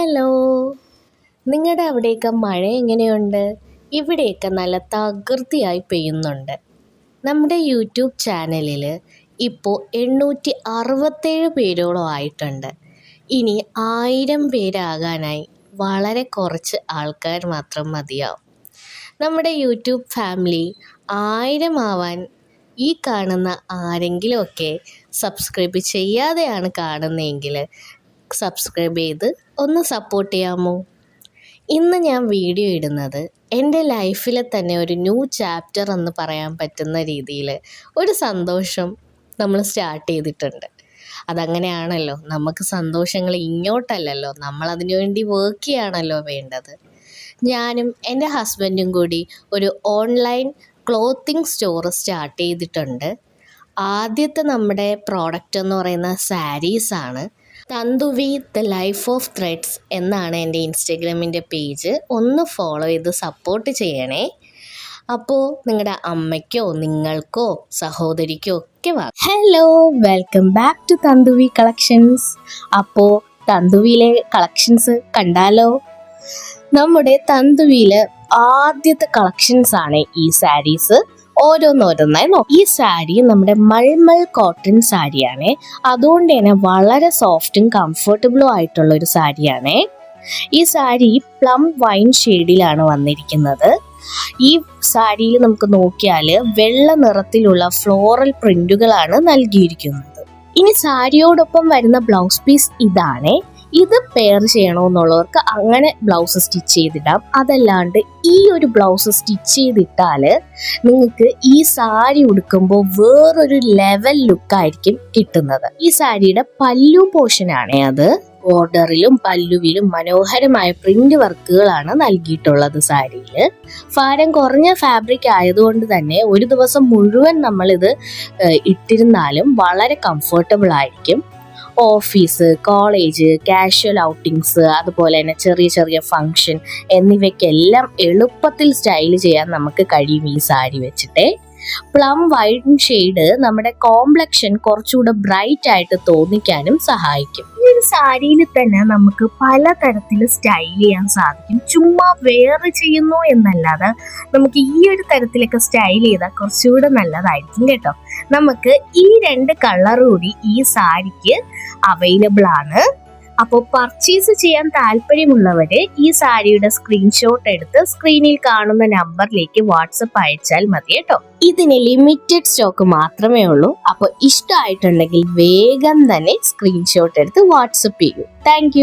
Hello, നിങ്ങളുടെ അവിടെയൊക്കെ മഴ എങ്ങനെയുണ്ട്? ഇവിടെയൊക്കെ നല്ല തകൃതിയായി പെയ്യുന്നുണ്ട്. നമ്മുടെ യൂട്യൂബ് ചാനലിൽ ഇപ്പോൾ 867 പേരോളം ആയിട്ടുണ്ട്. ഇനി 1000 പേരാകാനായി വളരെ കുറച്ച് ആൾക്കാർ മാത്രം മതിയാവും. നമ്മുടെ യൂട്യൂബ് ഫാമിലി 1000 ആവാൻ ഈ കാണുന്ന ആരെങ്കിലുമൊക്കെ സബ്സ്ക്രൈബ് ചെയ്യാതെയാണ് കാണുന്നതെങ്കിൽ സബ്സ്ക്രൈബ് ചെയ്ത് ഒന്ന് സപ്പോർട്ട് ചെയ്യാമോ? ഇന്ന് ഞാൻ വീഡിയോ ഇടുന്നത് എൻ്റെ ലൈഫിലെ തന്നെ ഒരു ന്യൂ ചാപ്റ്റർ എന്ന് പറയാൻ പറ്റുന്ന രീതിയിൽ ഒരു സന്തോഷം നമ്മൾ സ്റ്റാർട്ട് ചെയ്തിട്ടുണ്ട്. അതങ്ങനെയാണല്ലോ, നമുക്ക് സന്തോഷങ്ങൾ ഇങ്ങോട്ടല്ലല്ലോ, നമ്മളതിനു വേണ്ടി വർക്ക് ചെയ്യാണല്ലോ വേണ്ടത്. ഞാനും എൻ്റെ ഹസ്ബൻഡും കൂടി ഒരു ഓൺലൈൻ ക്ലോത്തിങ് സ്റ്റോർ സ്റ്റാർട്ട് ചെയ്തിട്ടുണ്ട്. ആദ്യത്തെ നമ്മുടെ പ്രോഡക്റ്റ് എന്ന് പറയുന്ന സാരീസാണ്. Thanthuvi the life of threads എന്നാണ് എൻ്റെ ഇൻസ്റ്റഗ്രാമിൻ്റെ പേജ്. ഒന്ന് ഫോളോ ചെയ്ത് സപ്പോർട്ട് ചെയ്യണേ. അപ്പോൾ നിങ്ങളുടെ അമ്മയ്ക്കോ നിങ്ങൾക്കോ സഹോദരിക്കോ ഒക്കെ hello, welcome back to Thanthuvi collections. അപ്പോൾ തന്തുവിയിലെ കളക്ഷൻസ് കണ്ടാലോ? നമ്മുടെ തന്തുവിയിൽ ആദ്യത്തെ കളക്ഷൻസ് ആണ് ഈ സാരീസ്. ഓരോന്നോരോന്നായി നോക്കാം. ഈ സാരി നമ്മുടെ മൾമൾ കോട്ടൺ സാരിയാണ്. അതുകൊണ്ട് തന്നെ വളരെ സോഫ്റ്റും കംഫർട്ടബിളും ആയിട്ടുള്ള ഒരു സാരിയാണ്. ഈ സാരി പ്ലം വൈൻ ഷെയ്ഡിലാണ് വന്നിരിക്കുന്നത്. ഈ സാരിയിൽ നമുക്ക് നോക്കിയാൽ വെള്ള നിറത്തിലുള്ള ഫ്ലോറൽ പ്രിന്റുകളാണ് നൽകിയിരിക്കുന്നത്. ഇനി സാരിയോടൊപ്പം വരുന്ന ബ്ലൗസ് പീസ് ഇതാണ്. ഇത് പെയർ ചെയ്യണമെന്നുള്ളവർക്ക് അങ്ങനെ ബ്ലൗസ് സ്റ്റിച്ച് ചെയ്തിടാം. അതല്ലാണ്ട് ഈ ഒരു ബ്ലൗസ് സ്റ്റിച്ച് ചെയ്തിട്ടാൽ നിങ്ങൾക്ക് ഈ സാരി ഉടുക്കുമ്പോൾ വേറൊരു ലെവൽ ലുക്കായിരിക്കും കിട്ടുന്നത്. ഈ സാരിയുടെ പല്ലു പോർഷനാണ് അത്. ബോർഡറിലും പല്ലുവിലും മനോഹരമായ പ്രിന്റ് വർക്കുകളാണ് നൽകിയിട്ടുള്ളത്. സാരിയിൽ ഭാരം കുറഞ്ഞ ഫാബ്രിക് ആയതുകൊണ്ട് തന്നെ ഒരു ദിവസം മുഴുവൻ നമ്മളിത് ഇട്ടിരുന്നാലും വളരെ കംഫർട്ടബിൾ ആയിരിക്കും. ഓഫീസ്, കോളേജ്, കാഷ്വൽ ഔട്ടിങ്സ്, അതുപോലെ തന്നെ ചെറിയ ചെറിയ ഫംഗ്ഷൻ എന്നിവയ്ക്കെല്ലാം എളുപ്പത്തിൽ സ്റ്റൈൽ ചെയ്യാൻ നമുക്ക് കഴിയും ഈ സാരി വെച്ചിട്ട്. പ്ലം വൈൻ ഷെയ്ഡ് നമ്മുടെ കോംപ്ലക്ഷൻ കുറച്ചുകൂടെ ബ്രൈറ്റ് ആയിട്ട് തോന്നിക്കാനും സഹായിക്കും. ഈ ഒരു സാരിയിൽ തന്നെ നമുക്ക് പലതരത്തിൽ സ്റ്റൈൽ ചെയ്യാൻ സാധിക്കും. ചുമ്മാ വെയർ ചെയ്യുന്നു എന്നല്ലാതെ നമുക്ക് ഈ ഒരു തരത്തിലൊക്കെ സ്റ്റൈൽ ചെയ്താൽ കുറച്ചുകൂടെ നല്ലതായിരിക്കും കേട്ടോ. നമുക്ക് ഈ 2 കളർ കൂടി ഈ സാരിക്ക് അവൈലബിൾ ആണ്. അപ്പോൾ പർച്ചേസ് ചെയ്യാൻ താല്പര്യമുള്ളവര് ഈ സാരിയുടെ സ്ക്രീൻഷോട്ട് എടുത്ത് സ്ക്രീനിൽ കാണുന്ന നമ്പറിലേക്ക് വാട്സപ്പ് അയച്ചാൽ മതി കേട്ടോ. ഇതിന് ലിമിറ്റഡ് സ്റ്റോക്ക് മാത്രമേ ഉള്ളൂ. അപ്പോൾ ഇഷ്ടമായിട്ടുണ്ടെങ്കിൽ വേഗം തന്നെ സ്ക്രീൻഷോട്ട് എടുത്ത് വാട്സപ്പ് ചെയ്യൂ. താങ്ക്